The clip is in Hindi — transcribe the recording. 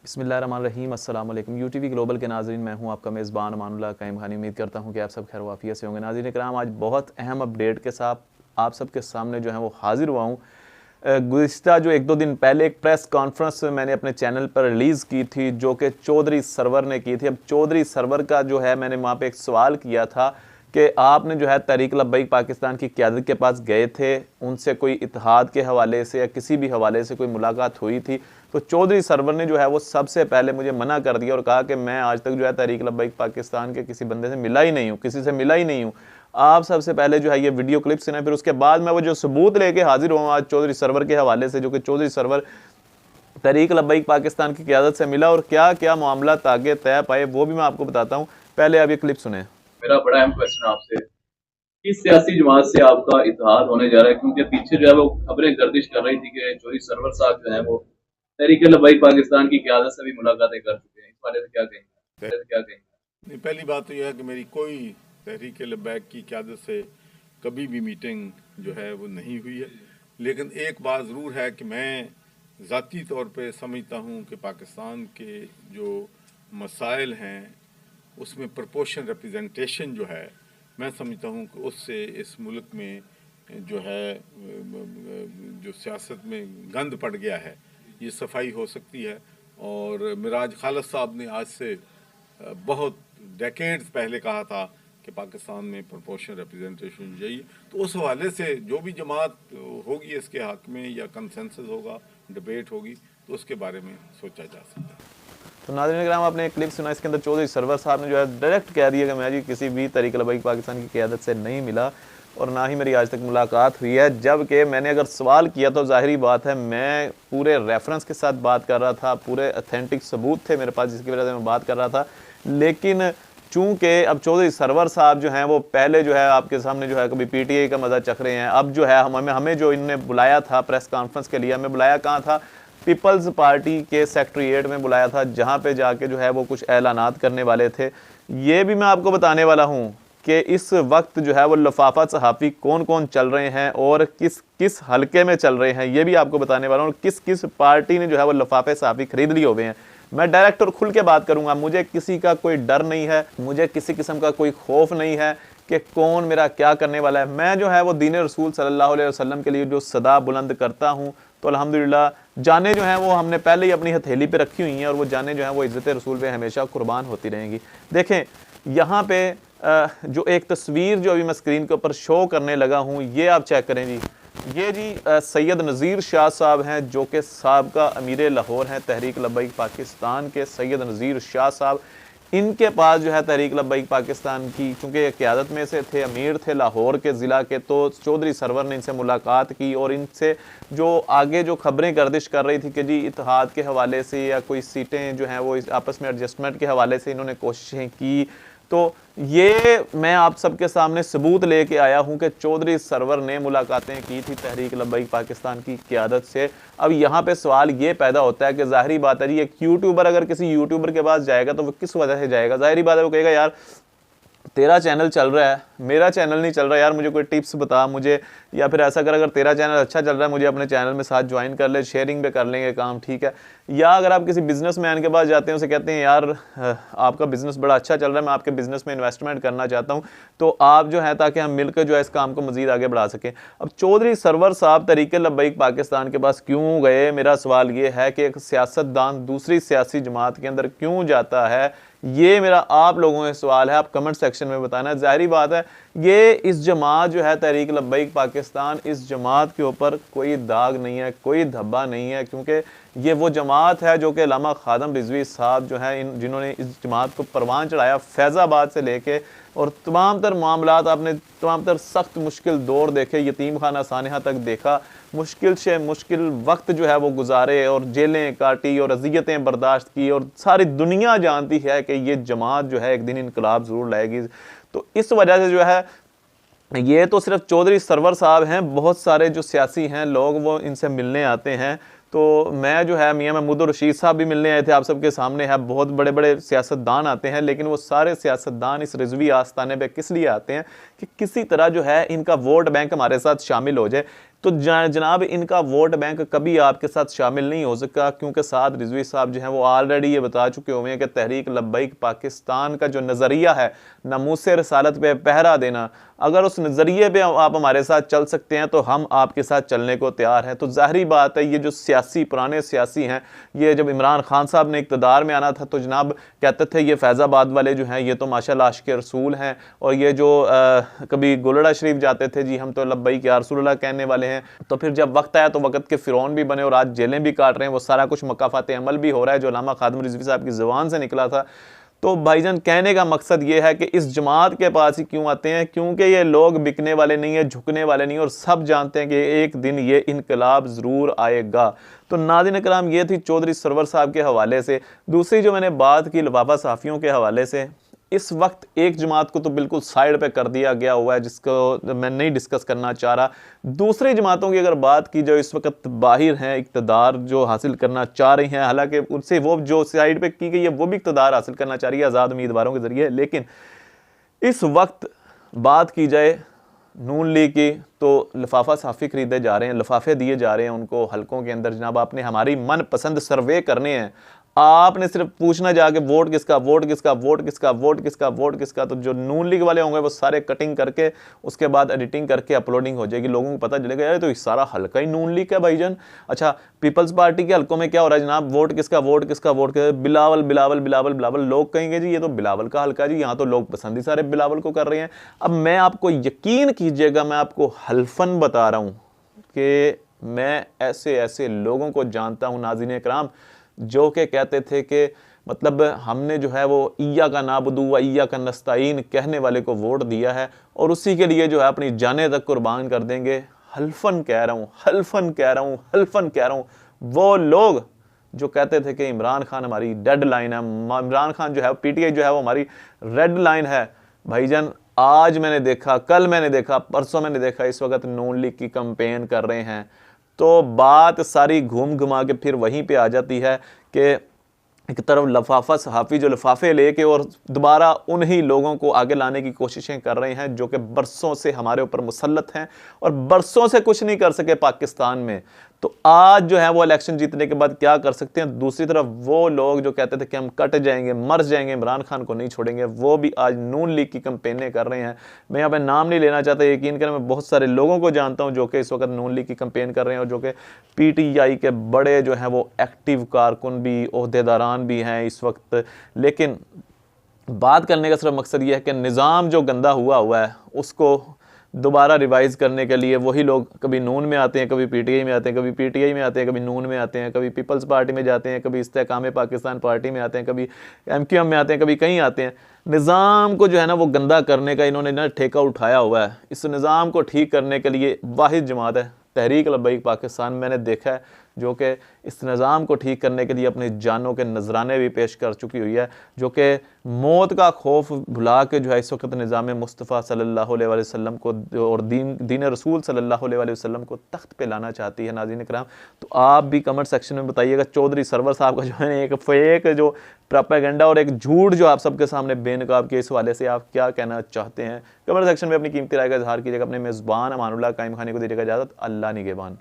बिस्मिल्लाहिर्रहमानिर्रहीम अस्सलाम वालेकुम। यूटीवी ग्लोबल के नाज़रीन, मैं हूं आपका मेज़बान अमानुल्लाह कायम खानी। उम्मीद करता हूं कि आप सब खैर वाफियत से होंगे। नाज़रीन इकराम, आज बहुत अहम अपडेट के साथ आप सबके सामने जो है वो हाजिर हुआ हूँ। गुज़िश्ता जो 1-2 दिन पहले एक प्रेस कॉन्फ्रेंस मैंने अपने चैनल पर रिलीज़ की थी, जो कि चौधरी सरवर ने की थी। अब चौधरी सरवर का जो है, मैंने वहाँ पे एक सवाल किया था कि आपने जो है तहरीक लब्बैक पाकिस्तान की क़यादत के पास गए थे, उनसे कोई इत्तेहाद के हवाले से या किसी भी हवाले से कोई मुलाकात हुई थी? तो चौधरी सरवर ने जो है वो सबसे पहले मुझे मना कर दिया और कहा कि मैं आज तक जो है तहरीक लब्बैक पाकिस्तान के किसी बंदे से मिला ही नहीं हूँ, किसी से मिला ही नहीं हूँ। आप सबसे पहले जो है ये वीडियो क्लिप सुना, फिर उसके बाद मैं वो जो सबूत लेके हाजिर हुआ आज चौधरी सरवर के हवाले से, जो कि चौधरी सरवर तहरीक लब्बैक पाकिस्तान की क़यादत से मिला और क्या क्या मामला आगे तय पाए वो भी मैं आपको बताता हूँ। पहले आप ये क्लिप सुने। मेरा बड़ा अहम क्वेश्चन आपसे, किस सियासी जमात से आपका इत्तेहाद होने जा रहा है? क्योंकि पीछे जो है वो खबरें गर्दिश कर रही थी कि चौधरी सरवर साहब जो है वो तहरीक लब्बैक पाकिस्तान की क़यादत से भी मुलाकातें कर चुके हैं। इस बारे में क्या कहेंगे? नहीं, पहली बात तो यह है कि मेरी कोई तहरीक लब्बैक की क़यादत से कभी भी मीटिंग जो है वो नहीं हुई है। लेकिन एक बात ज़रूर है कि मैं ज़ाती तौर पे समझता हूँ कि पाकिस्तान के जो मसाइल हैं उसमें प्रपोर्शन रिप्रेजेंटेशन जो है, मैं समझता हूँ कि उससे इस मुल्क में जो है जो सियासत में गंद पड़ गया है, ये सफाई हो सकती है। और मिराज खालिद साहब ने आज से बहुत डेकेड्स पहले कहा था कि पाकिस्तान में प्रोपोर्शनल रिप्रेजेंटेशन चाहिए। तो उस हवाले से जो भी जमात होगी इसके हक में या कंसेंसस होगा, डिबेट होगी, तो उसके बारे में सोचा जा सकता है। तो नाज़रीन इकराम, आपने एक क्लिप सुना, इसके अंदर चौधरी सरवर साहब ने जो है डायरेक्ट कह दिया कि मैं जी किसी भी तहरीक लब्बैक पाकिस्तान की क़यादत से नहीं मिला और ना ही मेरी आज तक मुलाकात हुई है। जबकि मैंने अगर सवाल किया तो ज़ाहिरी बात है मैं पूरे रेफरेंस के साथ बात कर रहा था, पूरे ऑथेंटिक सबूत थे मेरे पास जिसकी वजह से मैं बात कर रहा था। लेकिन चूँकि अब चौधरी सरवर साहब जो हैं वो पहले जो है आपके सामने जो है कभी पीटीआई का मज़ा चख रहे हैं, अब जो है हमें जो इन्होंने बुलाया था प्रेस कॉन्फ्रेंस के लिए, हमें बुलाया कहाँ था? पीपल्स पार्टी के सेक्रेटेरिएट में बुलाया था, जहाँ पे जाके जो है वो कुछ ऐलानात करने वाले थे। ये भी मैं आपको बताने वाला हूँ कि इस वक्त जो है वो लिफाफा सहाफ़ी कौन कौन चल रहे हैं और किस किस हलके में चल रहे हैं, ये भी आपको बताने वाला हूँ। किस किस पार्टी ने जो है वो लिफाफे सहाफ़ी खरीद लिए हुए हैं। मैं डायरेक्ट और खुल के बात करूँगा, मुझे किसी का कोई डर नहीं है, मुझे किसी किस्म का कोई खौफ नहीं है कि कौन मेरा क्या करने वाला है। मैं जो है वो दीन रसूल सल्लल्लाहु अलैहि वसल्लम के लिए जो सदा बुलंद करता हूँ, तो अल्हम्दुलिल्लाह जाने जो हैं वो हमने पहले ही अपनी हथेली पे रखी हुई हैं और वो जाने जो हैं वो इज़्ज़त रसूल पे हमेशा कुर्बान होती रहेंगी। देखें यहाँ पे जो एक तस्वीर जो अभी मैं स्क्रीन के ऊपर शो करने लगा हूँ, ये आप चेक करें जी। ये जी सैयद नज़ीर शाह साहब हैं, जो कि साबका अमीर लाहौर हैं तहरीक लब्बैक पाकिस्तान के। सैयद नज़ीर शाह साहब, इनके पास जो है तहरीक लब्बैक पाकिस्तान की, चूँकि क़यादत में से थे, अमीर थे लाहौर के ज़िला के, तो चौधरी सरवर ने इनसे मुलाकात की और इनसे जो आगे जो खबरें गर्दिश कर रही थी कि जी इत्तेहाद के हवाले से या कोई सीटें जो हैं वो आपस में एडजस्टमेंट के हवाले से इन्होंने कोशिशें की, तो ये मैं आप सबके सामने सबूत लेके आया हूँ कि चौधरी सरवर ने मुलाकातें की थी तहरीक लब्बैक पाकिस्तान की क़यादत से। अब यहाँ पे सवाल ये पैदा होता है कि ज़ाहिरी बात है जी, एक यूट्यूबर अगर किसी यूट्यूबर के पास जाएगा तो वो किस वजह से जाएगा? ज़ाहिरी बात है वो कहेगा यार तेरा चैनल चल रहा है, मेरा चैनल नहीं चल रहा, यार मुझे कोई टिप्स बता मुझे, या फिर ऐसा कर अगर तेरा चैनल अच्छा चल रहा है मुझे अपने चैनल में साथ ज्वाइन कर ले, शेयरिंग पे कर लेंगे काम, ठीक है। या अगर आप किसी बिजनेसमैन के पास जाते हैं, उसे कहते हैं यार आपका बिजनेस बड़ा अच्छा चल रहा है, मैं आपके बिजनेस में इन्वेस्टमेंट करना चाहता हूँ, तो आप जो है ताकि हम मिलकर जो है इस काम को मजीद आगे बढ़ा सकें। अब चौधरी सरवर साहब तहरीक लब्बैक पाकिस्तान के पास क्यों गए? मेरा सवाल ये है कि एक सियासतदान दूसरी सियासी जमात के अंदर क्यों जाता है, ये मेरा आप लोगों से सवाल है। आप कमेंट सेक्शन में बताना। ज़ाहिरी बात है ये इस जमात जो है तहरीक लब्बैक पाकिस्तान, इस जमात के ऊपर कोई दाग नहीं है, कोई धब्बा नहीं है, क्योंकि ये वो जमात है जो कि अल्लामा खादम रिजवी साहब जो हैं जिन्होंने इस जमात को परवान चढ़ाया फैज़ाबाद से लेके, और तमाम तर मामलात आपने तमाम तर सख्त मुश्किल दौर देखे, यतीम खाना सानिहा तक देखा, मुश्किल से मुश्किल वक्त जो है वो गुजारे और जेलें काटी और अजियतें बर्दाश्त की, और सारी दुनिया जानती है कि ये जमात जो है एक दिन इनकलाब ज़रूर लाएगी। तो इस वजह से जो है ये तो सिर्फ चौधरी सरवर साहब हैं, बहुत सारे जो सियासी हैं लोग वो इनसे मिलने आते हैं। तो मैं जो है मियां महमूद रशीद साहब भी मिलने आए थे, आप सबके सामने है, बहुत बड़े बड़े सियासतदान आते हैं, लेकिन वो सारे सियासतदान इस रिजवी आस्थाने पे किस लिए आते हैं कि किसी तरह जो है इनका वोट बैंक हमारे साथ शामिल हो जाए। तो जनाब इनका वोट बैंक कभी आपके साथ शामिल नहीं हो सका, क्योंकि साथ रिजवी साहब जो हैं वो ऑलरेडी ये बता चुके हुए हैं कि तहरीक लब्बैक पाकिस्तान का जो नज़रिया है नामूस रसालत पे पहरा देना, अगर उस नज़रिए पे आप हमारे साथ चल सकते हैं तो हम आपके साथ चलने को तैयार हैं। तो ज़ाहरी बात है ये जो सियासी पुराने सियासी हैं, ये जब इमरान खान साहब ने इक़्तिदार में आना था तो जनाब कहते थे ये फैज़ाबाद वाले जो हैं ये तो माशाल्लाह आशिक़ रसूल हैं, और ये जो कभी गोलड़ा शरीफ जाते थे जी हम तो लब्बैक या रसूलल्लाह कहने वाले हैं, तो फिर जब वक्त आया तो वक्त के फ़िरौन भी बने और आज जेलें भी काट रहे हैं। वो सारा कुछ मकाफ़ात अमल भी हो रहा है जो अल्लामा खादिम रिज़वी साहब की ज़ुबान से निकला था। तो भाईजान कहने का मकसद ये है कि इस जमात के पास ही क्यों आते हैं, क्योंकि ये लोग बिकने वाले नहीं है, झुकने वाले नहीं, और सब जानते हैं कि एक दिन ये इनकलाब ज़रूर आएगा। तो नाज़रीन कराम ये थी चौधरी सरवर साहब के हवाले से। दूसरी जो मैंने बात की लिफाफा सहाफ़ियों के हवाले से, इस वक्त एक जमात को तो बिल्कुल साइड पे कर दिया गया हुआ है जिसको मैं नहीं डिस्कस करना चाह रहा। दूसरी जमातों की अगर बात की जो इस वक्त बाहिर हैं, इक़्तिदार जो हासिल करना चाह रही हैं, हालांकि उनसे वो जो साइड पे की गई है वो भी इक़्तिदार हासिल करना चाह रही है आज़ाद उम्मीदवारों के ज़रिए, लेकिन इस वक्त बात की जाए नून लीग की तो लिफाफा सहाफ़ी खरीदे जा रहे हैं, लिफाफे दिए जा रहे हैं उनको हलकों के अंदर। जनाब आपने हमारी मनपसंद सर्वे करने हैं, आपने सिर्फ पूछना जाके वोट किसका, वोट किसका, वोट किसका, वोट किसका, वोट किसका। तो जो नून लीग वाले होंगे वो सारे कटिंग करके उसके बाद एडिटिंग करके अपलोडिंग हो जाएगी, लोगों को पता चलेगा यार तो इस सारा हल्का ही नून लीग का भाईजान। अच्छा पीपल्स पार्टी के हलकों में क्या हो रहा है जनाब, वोट किसका, वोट किसका, वोट किसका, बिलावल बिलावल बिलावल बिलावल। लोग कहेंगे जी ये तो बिलावल का हल्का जी, यहाँ तो लोग पसंद ही सारे बिलावल को कर रहे हैं। अब मैं आपको यकीन कीजिएगा, मैं आपको हल्फन बता रहा हूँ कि मैं ऐसे ऐसे लोगों को जानता हूँ नाज़रीन इकराम जो कि कहते थे कि मतलब हमने जो है वो ईया का नाबुदू व ईया का नस्ताइन कहने वाले को वोट दिया है और उसी के लिए जो है अपनी जानें तक कुर्बान कर देंगे। हल्फन कह रहा हूँ, हल्फन कह रहा हूँ, हल्फन कह रहा हूँ। वो लोग जो कहते थे कि इमरान खान हमारी डेड लाइन है, इमरान खान जो है पीटीआई जो है वो हमारी रेड लाइन है, भाईजान आज मैंने देखा, कल मैंने देखा, परसों मैंने देखा इस वक्त नून लीग की कैंपेन कर रहे हैं। तो बात सारी घूम घुमा के फिर वहीं पे आ जाती है कि एक तरफ लिफाफा सहाफ़ी जो लिफाफे लेके और दोबारा उन्हीं लोगों को आगे लाने की कोशिशें कर रहे हैं जो कि बरसों से हमारे ऊपर मुसल्लत हैं और बरसों से कुछ नहीं कर सके पाकिस्तान में। तो आज जो है वो इलेक्शन जीतने के बाद क्या कर सकते हैं। दूसरी तरफ वो लोग जो कहते थे कि हम कट जाएंगे, मर जाएंगे, इमरान खान को नहीं छोड़ेंगे, वो भी आज नून लीग की कैंपेनें कर रहे हैं। मैं यहाँ पे नाम नहीं लेना चाहता, यकीन करें मैं बहुत सारे लोगों को जानता हूँ जो कि इस वक्त नून लीग की कैंपेन कर रहे हैं और जो कि पीटीआई के बड़े जो हैं वो एक्टिव कारकुन भी, ओहदेदारान भी हैं इस वक्त। लेकिन बात करने का सिर्फ मकसद ये है कि निज़ाम जो गंदा हुआ है उसको दोबारा रिवाइज़ करने के लिए वही लोग कभी नून में आते हैं, कभी पीटीआई में आते हैं, कभी पीटीआई में आते हैं, कभी नून में आते हैं, कभी पीपल्स पार्टी में जाते हैं, कभी इस्तेकाम पाकिस्तान पार्टी में आते हैं, कभी एमक्यूएम में आते हैं, कभी कहीं आते हैं। निज़ाम को जो है ना वो गंदा करने का इन्होंने ना ठेका उठाया हुआ है। इस निज़ाम को ठीक करने के लिए वाहिद जमात है तहरीक लब्बैक पाकिस्तान। मैंने देखा है जो कि इस निज़ाम को ठीक करने के लिए अपनी जानों के नजराने भी पेश कर चुकी हुई है, जो कि मौत का खौफ भुला के जो है इस वक्त निज़ाम मुस्तफ़ा सल्लल्लाहु अलैहि वसल्लम को और दीन रसूल सल्लल्लाहु अलैहि वसल्लम को तख्त पे लाना चाहती है। नाज़रीन इकराम तो आप भी कमेंट सेक्शन में बताइएगा चौधरी सरवर साहब का जो है एक फेक जो प्रोपेगेंडा और एक झूठ जो आप सबके सामने बेनकाब के इस हवाले से आप क्या कहना चाहते हैं। कमेंट सेक्शन में अपनी कीमती राय का इजहार कीजिएगा। अपने मेज़बान अमानुल्लाह कायम खानी को दीजिएगा इजाज़त। अल्लाह निगहबान।